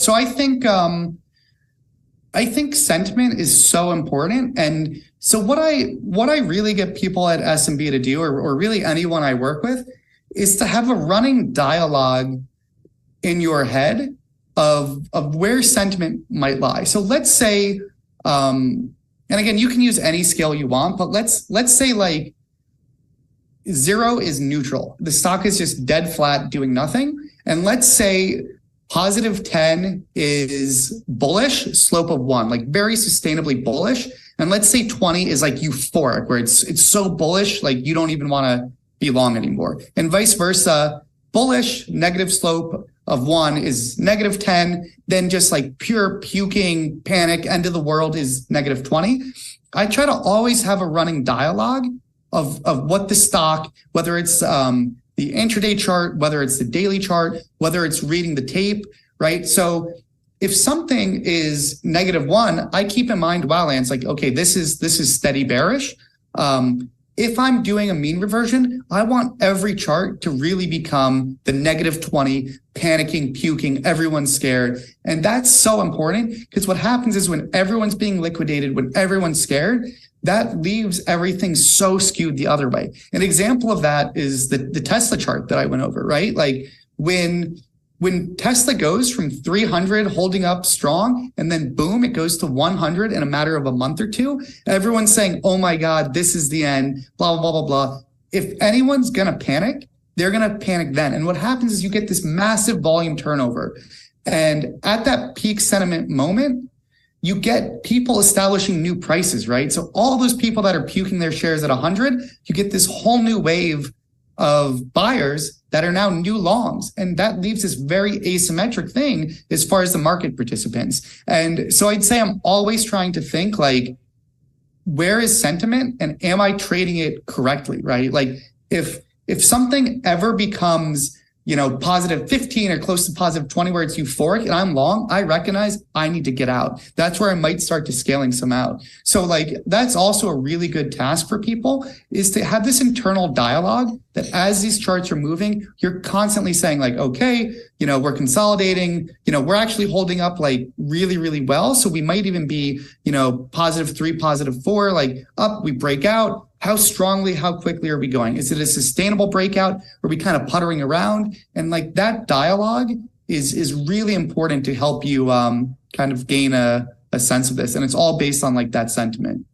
So I think sentiment is so important. And so what I really get people at SMB to do, or really anyone I work with, is to have a running dialogue in your head of where sentiment might lie. So let's say, and again, you can use any scale you want, but let's say like 0 is neutral. The stock is just dead flat, doing nothing. And let's say positive 10 is bullish, slope of 1, like very sustainably bullish. And let's say 20 is like euphoric, where it's so bullish, like you don't even want to be long anymore. And vice versa, bullish, negative slope of 1 is negative 10, then just like pure puking panic, end of the world is negative 20. I try to always have a running dialogue of what the stock, whether it's the intraday chart, whether it's the daily chart, whether it's reading the tape, right? So if something is negative 1, I keep in mind, wow, Lance, like, okay, this is steady bearish. If I'm doing a mean reversion, I want every chart to really become the negative 20, panicking, puking, everyone's scared. And that's so important, because what happens is when everyone's being liquidated, when everyone's scared, that leaves everything so skewed the other way. An example of that is the Tesla chart that I went over, right? Like when Tesla goes from 300 holding up strong, and then boom, it goes to 100 in a matter of a month or two, everyone's saying, oh my God, this is the end, blah, blah, blah, blah, blah. If anyone's going to panic, they're going to panic then. And what happens is you get this massive volume turnover. And at that peak sentiment moment, you get people establishing new prices, right? So all those people that are puking their shares at 100, you get this whole new wave of buyers that are now new longs. And that leaves this very asymmetric thing as far as the market participants. And so I'd say I'm always trying to think like, where is sentiment and am I trading it correctly, right? Like if something ever becomes, positive 15 or close to positive 20 where it's euphoric and I'm long, I recognize I need to get out. That's where I might start to scaling some out. So like, that's also a really good task for people, is to have this internal dialogue that as these charts are moving, you're constantly saying like, okay, we're consolidating, we're actually holding up like really, really well. So we might even be, positive 3, positive 4, like up, we break out. How strongly, how quickly are we going? Is it a sustainable breakout? Are we kind of puttering around? And like that dialogue is really important to help you kind of gain a sense of this. And it's all based on like that sentiment.